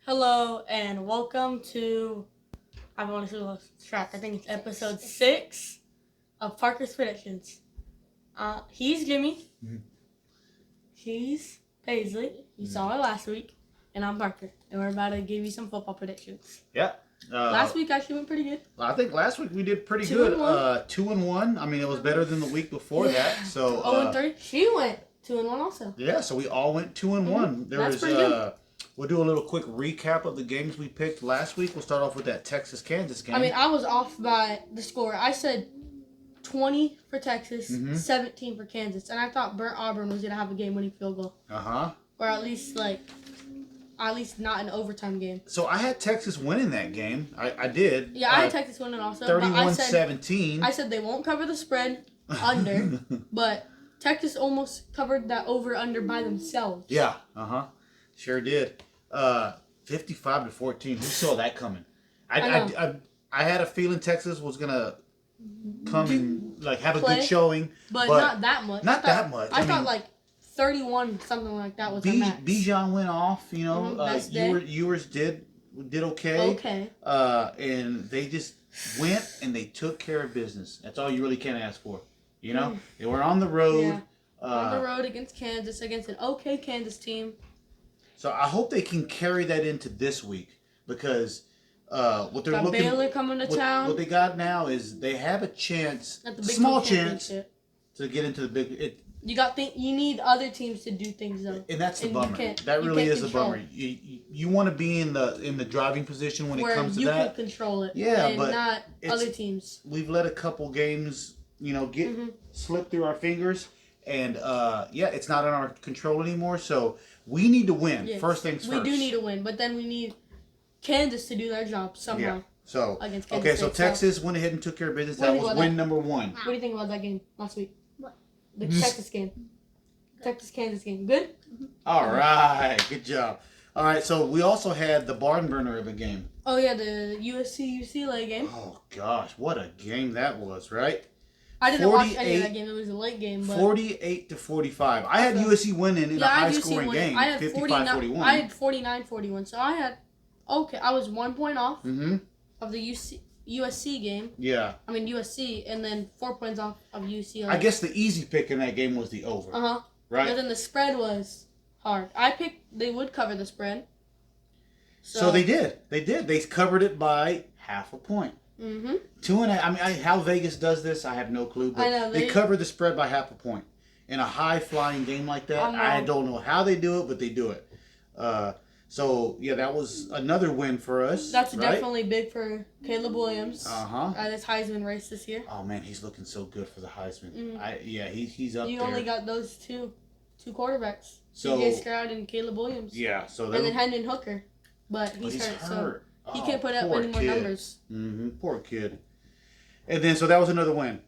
Hello and welcome to, I want to lose track. I think it's episode 6 of Parker's Predictions. He's Jimmy. Mhm. He's Paisley. You saw it last week. And I'm Parker. And we're about to give you some football predictions. Yeah. Last week actually went pretty good. I think last week we did pretty 2-1. good. 2-1. I mean, it was better than the week before that. So 0-3. She went 2-1 also. yeah, so we all went 2-1. That's pretty good. We'll do a little quick recap of the games we picked last week. We'll start off with that Texas-Kansas game. I mean, I was off by the score. I said 20 for Texas, 17 for Kansas. And I thought Burt Auburn was going to have a game-winning field goal. Or at least not an overtime game. So I had Texas winning that game. I did. Yeah, I had Texas winning also. 31-17. I said they won't cover the spread under, but Texas almost covered that over-under by themselves. Yeah, sure did. 55-14. Who saw that coming? I had a feeling Texas was gonna come and have a good showing, but not that much. Not that much. I thought like 31, something like that was the max. Bijan went off. Ewers did okay. Okay. And they just went and they took care of business. That's all you really can ask for. They were on the road. Yeah. On the road against Kansas, against an okay Kansas team. So I hope they can carry that into this week because what they're looking. Baylor coming to town. What they got now is they have a chance, at the a Big small 12 chance, to get into the big. You need other teams to do things though, and that's the bummer. That really is a bummer. You want to be in the driving position when it comes to that. Where you can control it. Yeah, but not other teams. We've let a couple games, get slip through our fingers, and it's not in our control anymore. So we need to win. Yes. First things first. We do need to win, but then we need Kansas to do their job somehow. Yeah. So against Kansas so Texas went ahead and took care of business. That was win number 1. What do you think about that game last week? What? The Texas game. Texas-Kansas game. Good? All right. Good job. All right. So we also had the barn burner of a game. Oh, yeah. The USC-UCLA game. Oh, gosh. What a game that was, right? I didn't watch any of that game. It was a late game. But 48-45. I had USC winning in a high-scoring game. I had 55-41. I had 49-41. So I had... Okay, I was 1 point off of the USC game. Yeah. I mean, USC, and then 4 points off of UCLA. I guess the easy pick in that game was the over. Right. But then the spread was hard. I picked they would cover the spread. So they did. They did. They covered it by half a point. 2.5. I mean, how Vegas does this, I have no clue. But I know, they covered the spread by half a point. In a high-flying game like that, I don't know how they do it, but they do it. So, that was another win for us. That's definitely big for Caleb Williams at his Heisman race this year. Oh, man, he's looking so good for the Heisman. He's up there. You only got those two quarterbacks. So, CJ Stroud and Caleb Williams. Yeah. So and then Hendon Hooker. But he's hurt. So he can't put up any more numbers. Poor kid. And then, so that was another win.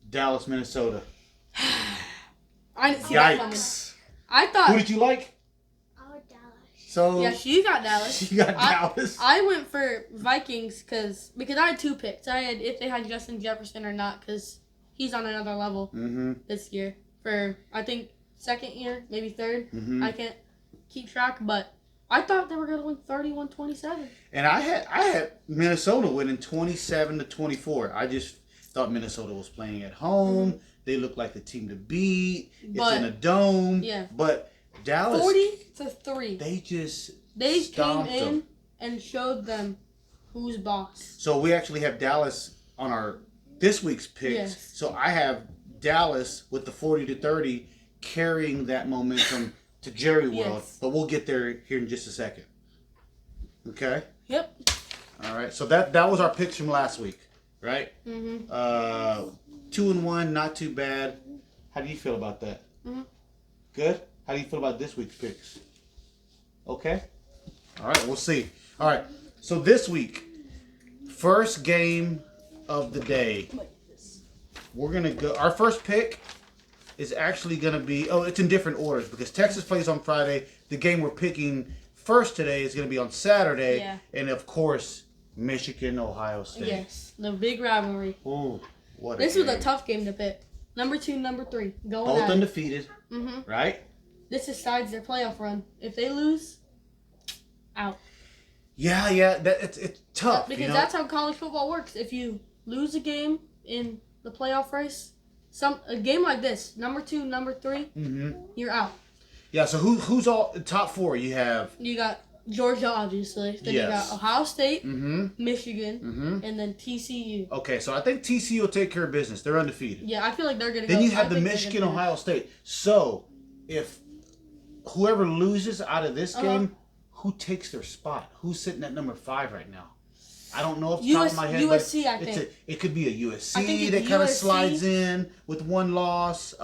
Dallas, Minnesota. I didn't see that coming. I thought... Who did you like? So yeah, she got Dallas. She got Dallas. I went for Vikings because I had 2 picks. I had if they had Justin Jefferson or not because he's on another level this year for I think 2nd year, maybe 3rd. I can't keep track, but I thought they were gonna win 31-27. And I had Minnesota winning 27-24. I just thought Minnesota was playing at home. They looked like the team to beat. It's in a dome. Yeah. But Dallas 40-3. They came in them and showed them who's boss. So we actually have Dallas on this week's picks. Yes. So I have Dallas with the 40-30 carrying that momentum to Jerry World. Yes. But we'll get there here in just a second. Okay? Yep. All right. So that was our picks from last week, right? 2-1, not too bad. How do you feel about that? Good? How do you feel about this week's picks? Okay? All right, we'll see. All right, so this week, first game of the day. We're going to go. Our first pick is actually going to be, it's in different orders because Texas plays on Friday. The game we're picking first today is going to be on Saturday. Yeah. And, of course, Michigan, Ohio State. Yes, the big rivalry. Ooh, what This was a tough game to pick. Number 2, number 3. Going both undefeated, right? This decides their playoff run. If they lose, out. Yeah. That it's tough because that's how college football works. If you lose a game in the playoff race, a game like this, number 2, number 3, you're out. Yeah. So who's all top 4? You got Georgia, obviously. Then you got Ohio State, Michigan, and then TCU. Okay, so I think TCU will take care of business. They're undefeated. Yeah, I feel like they're gonna. Then you have the Michigan, Ohio State. So if whoever loses out of this game, who takes their spot? Who's sitting at number 5 right now? I don't know off the top of my head. USC, I think. It could be a USC that kind of slides in with one loss.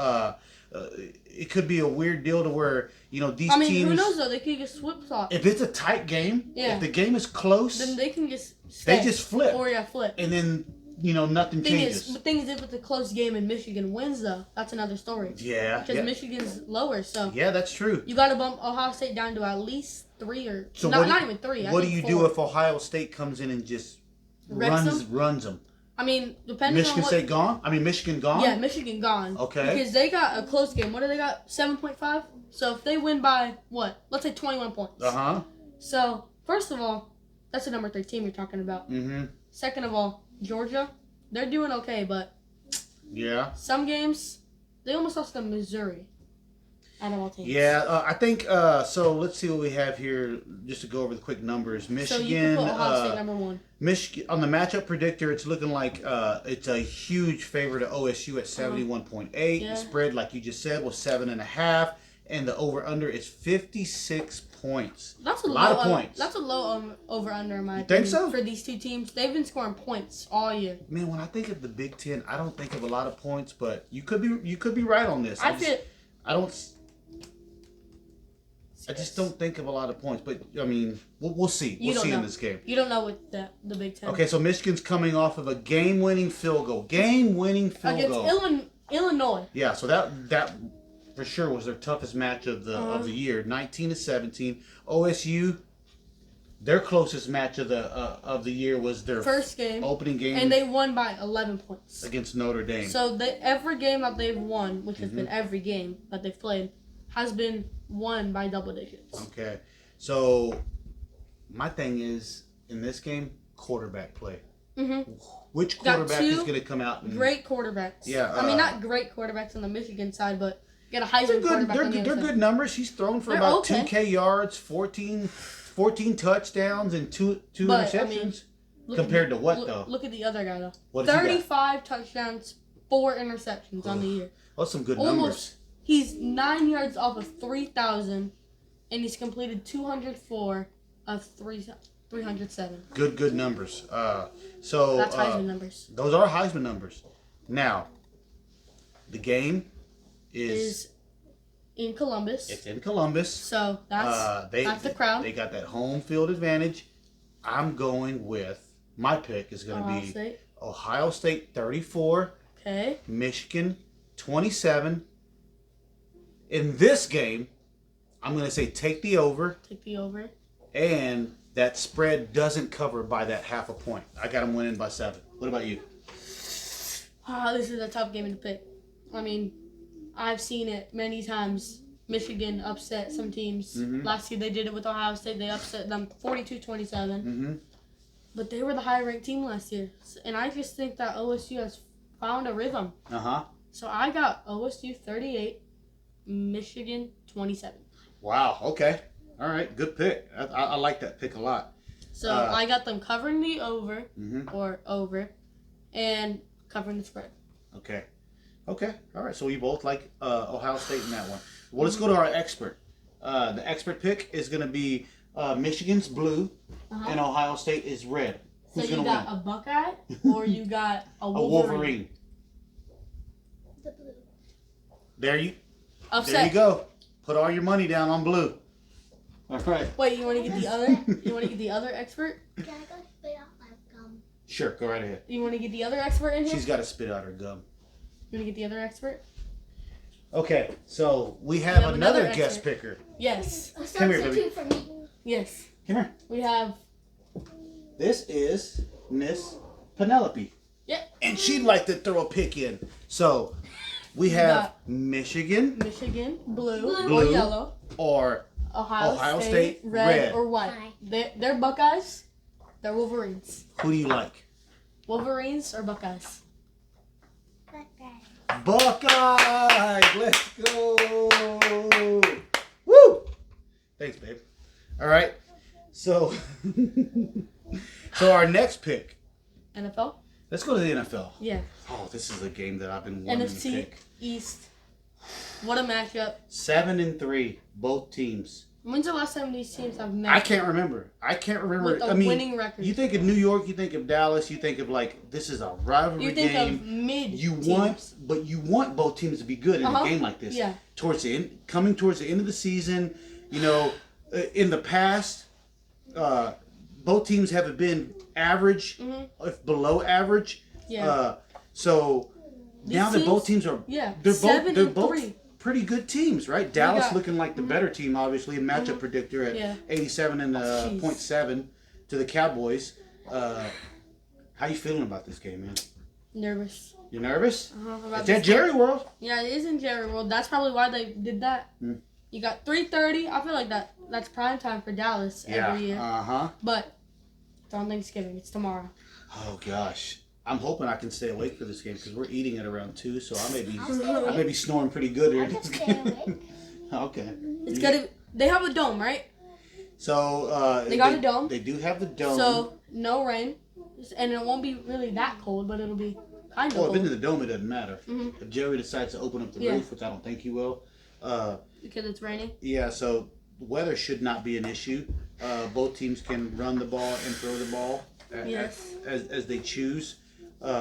It could be a weird deal to where, these teams... who knows, though? They could just flip-flop. If it's a tight game, if the game is close... Then they can just stay. They just flip. Or, flip. And then, nothing changes. The thing is, if it's a close game and Michigan wins, though, that's another story. Yeah. Because Michigan's lower, so... Yeah, that's true. You got to bump Ohio State down to at least 3 or... So not even 3, What do you do if Ohio State comes in and just runs them? I mean, depending on Michigan gone? Yeah, Michigan gone. Okay. Because they got a close game. What do they got? 7.5? So if they win by, what? Let's say 21 points. Uh-huh. So, first of all, that's the number 3 team you're talking about. Mm-hmm. Second of all, Georgia, they're doing okay, but... Yeah. Some games, they almost lost to Missouri. Out of all teams. Yeah, I think, so let's see what we have here, just to go over the quick numbers. Michigan... So you can put Ohio State number 1. Michigan, on the matchup predictor, it's looking like it's a huge favor to OSU at 71.8. Yeah. The spread, like you just said, was 7.5. And the over-under is 56 points. That's a lot of points. That's a low over-under in my opinion. Think so? For these two teams. They've been scoring points all year. Man, when I think of the Big Ten, I don't think of a lot of points, but you could be right on this. I just don't think of a lot of points, but I mean, we'll see. We'll see in this game. You don't know what the Big Ten. Okay, so Michigan's coming off of a game-winning field goal. Against Illinois. Yeah, so that for sure was their toughest match of the year. 19-17. OSU, their closest match of the year was their first game, opening game, and they won by 11 points against Notre Dame. So every game that they've won, which has been every game that they've played, has been won by double digits. Okay. So, my thing is, in this game, quarterback play. Mm-hmm. Which quarterback is going to come out? Great quarterbacks. Yeah. I mean, not great quarterbacks on the Michigan side, but you got a Heisman quarterback on the other side. They're good numbers. He's thrown for about 2K yards, 14 touchdowns, and two interceptions. I mean, compared to what, though? Look at the other guy, though. What 35 touchdowns, 4 interceptions on the year. That's some good numbers. He's 9 yards off of 3,000, and he's completed 204 of 307. Good numbers. So that's Heisman numbers. Those are Heisman numbers. Now, the game is in Columbus. It's in Columbus. So that's the crowd. They got that home field advantage. I'm going with my pick is going to be Ohio State 34. Okay. Michigan 27. In this game, I'm going to say take the over. Take the over. And that spread doesn't cover by that half a point. I got them winning by 7. What about you? This is a tough game to pick. I mean, I've seen it many times. Michigan upset some teams. Mm-hmm. Last year they did it with Ohio State. They upset them 42-27. Mm-hmm. But they were the higher-ranked team last year. And I just think that OSU has found a rhythm. Uh-huh. So I got OSU 38. Michigan 27. Wow. Okay. All right. Good pick. I like that pick a lot. So I got them covering the over and covering the spread. Okay. All right. So we both like Ohio State in that one. Well, let's go to our expert. The expert pick is going to be Michigan's blue and Ohio State is red. Who's so you got win? A Buckeye or you got a Wolverine? The blue. There you go. Put all your money down on blue. All right. Wait, you want to get the other? You want to get the other expert? Can I go spit out my gum? Sure, go right ahead. You want to get the other expert in here? She's got to spit out her gum. You want to get the other expert? Okay, so we have another guest picker. Yes. Come here, baby. For me. Yes. Come here. We have. This is Miss Penelope. Yep. And she'd like to throw a pick in. So we have Michigan, blue or yellow, or Ohio State, red or white. They're Buckeyes. They're Wolverines. Who do you like? Wolverines or Buckeyes? Buckeyes! Let's go! Woo! Thanks, babe. All right. So, our next pick. NFL? Let's go to the NFL. Yeah. Oh, this is a game that I've been wanting to NFC pick. East. What a matchup. 7-3, both teams. When's the last time these teams have met? I can't remember. With a winning record. You think of New York, you think of Dallas, you think of this is a rivalry game. You think of mid teams. You want both teams to be good in a game like this. Yeah. Towards the end of the season, in the past, both teams have been average, if below average. Yeah. So now that both teams are, they're both pretty good teams, right? Dallas looking like the better team, obviously, matchup predictor at 87 and 0.7 to the Cowboys. How you feeling about this game, man? Nervous. You nervous? It's at Jerry World. Yeah, it is in Jerry World. That's probably why they did that. You got 3:30. I feel like that's prime time for Dallas every year. But it's on Thanksgiving. It's tomorrow. Oh gosh. I'm hoping I can stay awake for this game because we're eating at around 2, so I may be snoring pretty good here. Okay. It's gonna. They have a dome, right? So they got a dome. They do have the dome. So no rain, and it won't be really that cold, but it'll be kind of cold. Well, if into the dome, it doesn't matter. If Jerry decides to open up the roof, which I don't think he will, because it's raining. Yeah. So weather should not be an issue. Both teams can run the ball and throw the ball as they choose.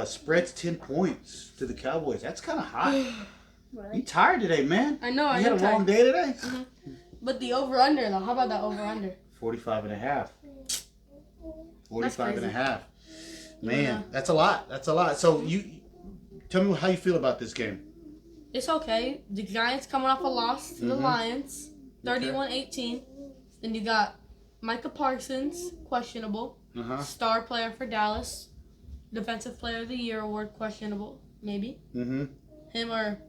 Spreads 10 points to the Cowboys. That's kind of high. Really? You tired today, man? I know. You had a long day today? But the over-under, though. How about that over-under? 45.5. 45.5. Man, that's a lot. That's a lot. So you tell me how you feel about this game. It's okay. The Giants coming off a loss to the Lions, 31-18. Then you got Micah Parsons, questionable. Star player for Dallas. Defensive Player of the Year award, questionable, maybe. Him or,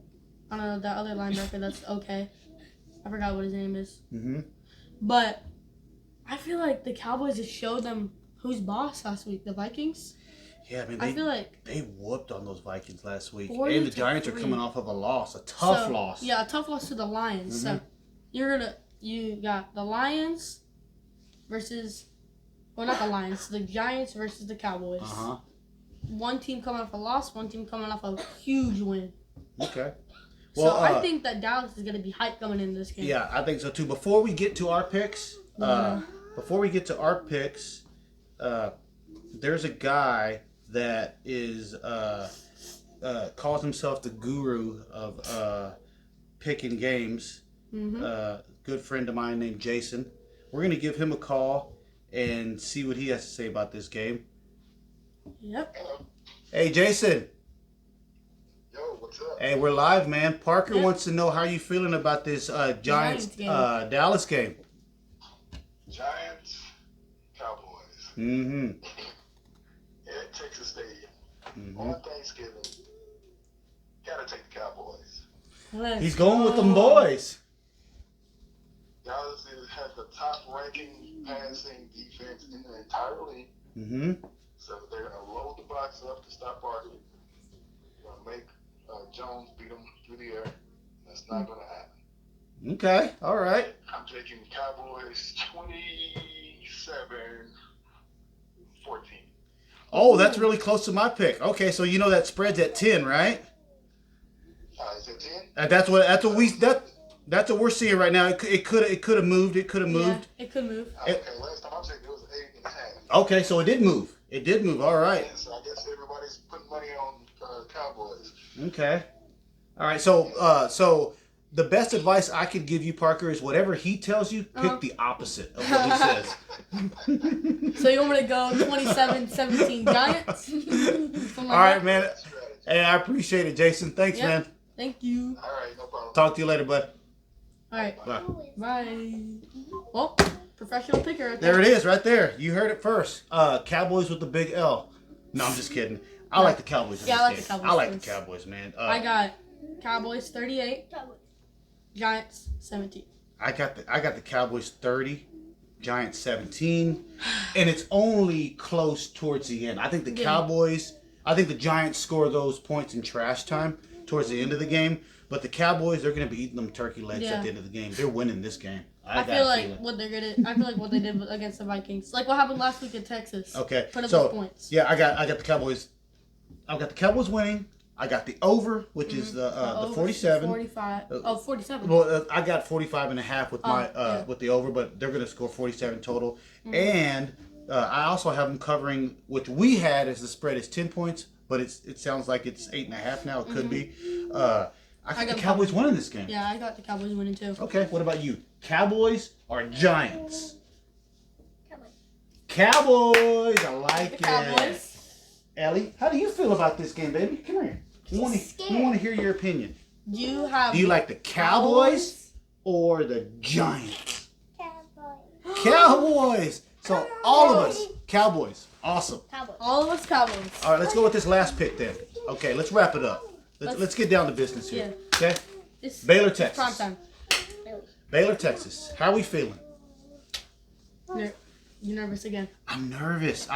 I don't know, that other linebacker that's okay. I forgot what his name is. But I feel like the Cowboys just showed them who's boss last week. The Vikings. Yeah, I mean, I feel like they whooped on those Vikings last week. 40 And the Giants are coming off of a loss, a tough loss. Yeah, a tough loss to the Lions. So you got the Lions versus, well, not the Lions, the Giants versus the Cowboys. One team coming off a loss, one team coming off a huge win. Okay. Well, so I think that Dallas is going to be hyped coming into this game. Yeah, I think so too. Before we get to our picks, there's a guy that is calls himself the guru of picking games. Good friend of mine named Jason. We're going to give him a call and see what he has to say about this game. Yep. Hey, Jason. Yo, what's up? Hey, we're live, man. Parker wants to know how you feeling about this Giants Dallas game. Giants, Cowboys. Yeah, Texas Stadium. On Thanksgiving. Gotta take the Cowboys. He's going with them boys. Dallas has the top ranking passing defense in the entire league. So they're going to load the box up to stop Parker. They're going to make Jones beat them through the air. That's not going to happen. Okay, all right. I'm taking Cowboys 27-14. Oh, that's really close to my pick. Okay, so you know that spread's at 10, right? Is it 10? That's what we're seeing right now. It could have moved. It could have moved. Yeah, it could move. Okay, last time I checked, it was 8.5. Okay, so it did move. It did move. All right. Yeah, so I guess everybody's putting money on Cowboys. Okay. All right. So the best advice I could give you, Parker, is whatever he tells you, pick the opposite of what he says. So you want me to go 27-17 Giants? All right, man. Hey, I appreciate it, Jason. Thanks, man. Thank you. All right, no problem. Talk to you later, bud. All right. Bye. Bye. Well, professional picker right there. There it is, right there. You heard it first. Cowboys with the big L. No, I'm just kidding. I like the Cowboys. Yeah, I like the Cowboys. I like the Cowboys, man. I got Cowboys 38, Giants 17. I got the Cowboys 30, Giants 17, and it's only close towards the end. I think the Giants score those points in trash time towards the end of the game, but the Cowboys, they're going to be eating them turkey legs at the end of the game. They're winning this game. I feel like what they did against the Vikings, like what happened last week in Texas. Okay, put up those points. Yeah, I got the Cowboys. I got the Cowboys winning. I got the over, which is the 47. 45. 47. Well, I got 45.5 with my with the over, but they're going to score 47 total. Mm-hmm. And I also have them covering, which we had as the spread is 10 points, but it sounds like it's 8.5 now. It could be. I got the Cowboys winning this game. Yeah, I got the Cowboys winning too. Okay, what about you? Cowboys or Giants? Cowboys. I like it. Cowboys. Ellie, how do you feel about this game, baby? Come here. We want to hear your opinion. Do you like the Cowboys or the Giants? Cowboys. So all of us Cowboys. Awesome. Cowboys. All of us Cowboys. All right, let's go with this last pick then. Okay, let's wrap it up. Let's get down to business here. Yeah. Okay. Baylor, Texas. Prime time. Baylor, Texas. How are we feeling? You're nervous again. I'm nervous.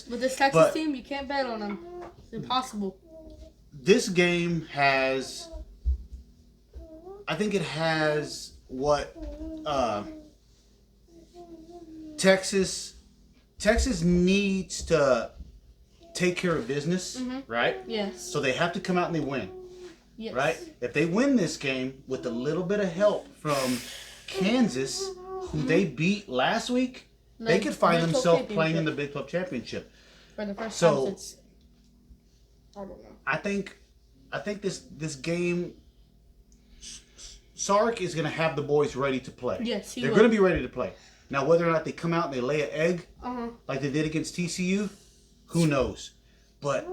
With this Texas team, you can't bet on them. It's impossible. This game has, I think it has what Texas needs to take care of business, right? Yes. So they have to come out and they win, yes. Right? If they win this game with a little bit of help from Kansas, who they beat last week, they could find themselves playing in the Big 12 championship. For the first time since, I don't know. I think this game, Sark is going to have the boys ready to play. Yes, they're going to be ready to play. Now, whether or not they come out and they lay an egg like they did against TCU, who knows? But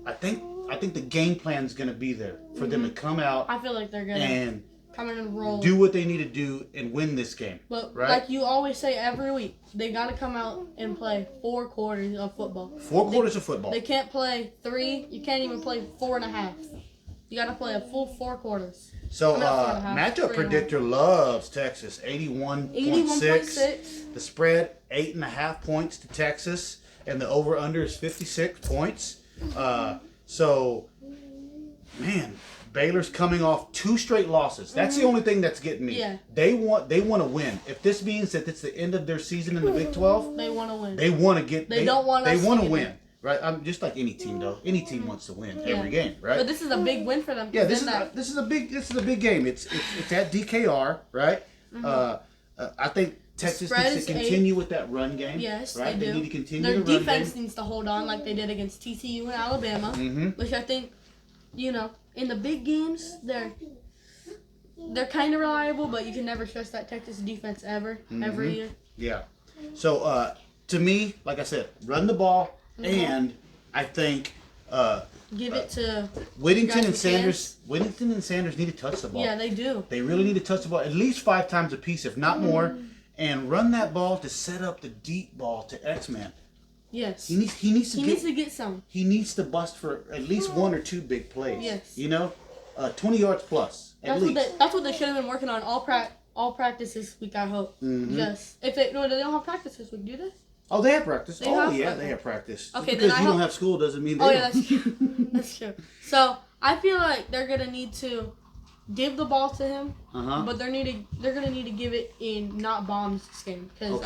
I think the game plan is going to be there for them to come out. I feel like they're going to come in and roll. Do what they need to do and win this game. But right? like you always say every week, they got to come out and play 4 quarters of football. 4 quarters of football. They can't play 3. You can't even play 4.5. You got to play a full 4 quarters. So matchup predictor loves Texas, 81.6. The spread 8.5 points to Texas, and the over under is 56 points. So, man. Baylor's coming off 2 straight losses. That's the only thing that's getting me. Yeah. They want to win. If this means that it's the end of their season in the Big 12, they want to win. They want to get. They don't want. They want to win, right? I'm just like any team though. Any team wants to win every game, right? But this is a big win for them. Yeah, this is a big game. It's at DKR, right? I think Texas needs to continue with that run game. Yes, right? They do. Need to continue Their the run defense game. needs to hold on like they did against TCU and Alabama, which I think, in the big games, they're kind of reliable, but you can never trust that Texas defense every year. Yeah. So, to me, like I said, run the ball, and I think give it to Whittington and Sanders. Whittington and Sanders need to touch the ball. Yeah, they do. They really need to touch the ball at least 5 times a piece, if not more, and run that ball to set up the deep ball to X-Man. Yes. He needs to get some. He needs to bust for at least 1 or 2 big plays. Yes. 20 yards plus at least. That's what they should have been working on all practice this week. I hope. Yes. If they don't have practice this week, do they? Oh, they have practice. They have practice. Okay, because you don't have school doesn't mean they don't. Yeah, that's true. That's true. So I feel like they're gonna need to give the ball to him, but they're gonna need to give it in not bombs this game because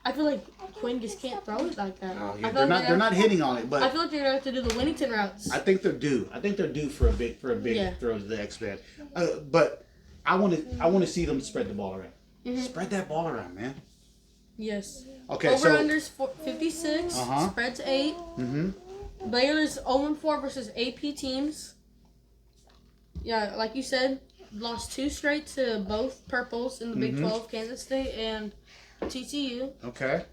I feel like Quinn just can't throw it like that. Oh, yeah, they're not hitting on it, but I feel like they're gonna have to do the Whittington routes. I think they're due. for a big throw to the X-Man. But I want to see them spread the ball around. Spread that ball around, man. Yes. Okay. Over unders 56. Spread's 8. Baylor's 0-4 versus AP teams. Yeah, like you said, lost 2 straight to both purples in the Big 12, Kansas State and TCU. Okay.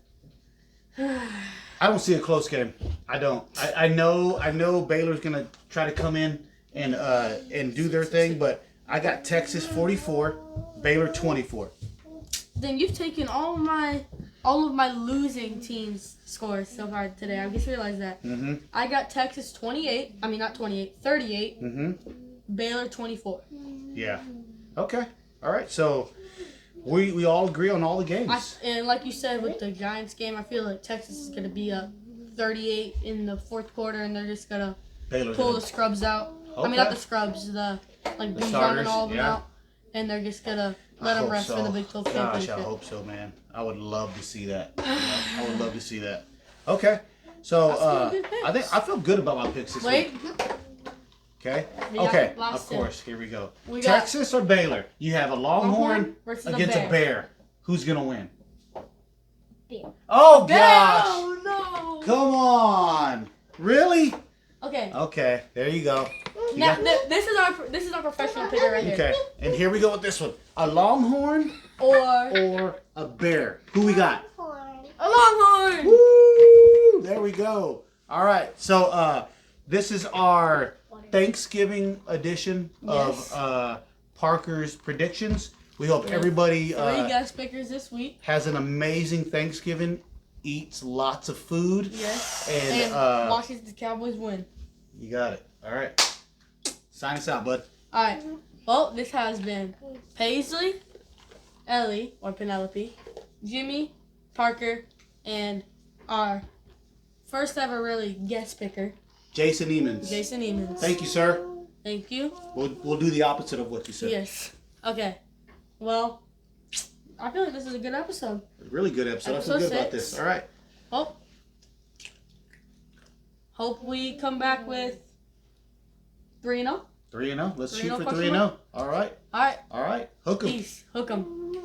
I don't see a close game. I don't. I know Baylor's gonna try to come in and do their thing, but I got Texas 44, Baylor 24. Then you've taken all of my losing teams' scores so far today. I just realized that. I got Texas 38. I mean, not 28, 38. Baylor 24. Yeah. Okay. All right. So we all agree on all the games. And like you said with the Giants game, I feel like Texas is gonna be up 38 in the fourth quarter, and they're just gonna pull the scrubs out. Okay. I mean, not the scrubs, the Bijan starters, and all of them yeah. out, and they're just gonna let them rest for the Big 12 Gosh, championship. I hope so, man. I would love to see that. I would love to see that. Okay. So I feel good about my picks this week. Okay. We got Okay. the last Of two. course. Here we go. We got Texas or Baylor? You have a Longhorn versus against a bear. Who's gonna win? Bear. Oh Bear! gosh! Oh no! Come on! Really? Okay. Okay. There you go. You Now, got- this is our professional picker right here. okay. And here we go with this one: a Longhorn Or or a bear. Who we got? Horn. a Longhorn. Woo! There we go. All right. So this is our Thanksgiving edition Yes. of Parker's predictions. We hope everybody 3 guest pickers this week. has an amazing Thanksgiving, eats lots of food. Yes. And, watches the Cowboys win. You got it. All right. Sign us out, bud. All right. Well, this has been Paisley, Ellie, or Penelope, Jimmy, Parker, and our first ever really guest picker, Jason Emons. Jason Emons. Thank you, sir. Thank you. We'll do the opposite of what you said. Yes. Okay. Well, I feel like this is a good episode. Really good episode. I feel Episode good about 6. this. All right. Well, hope we come back with 3-0. 3-0. Let's shoot 3-0 for question 3-0. mark? All right. All right. All right. Hook 'em. Peace. Hook 'em.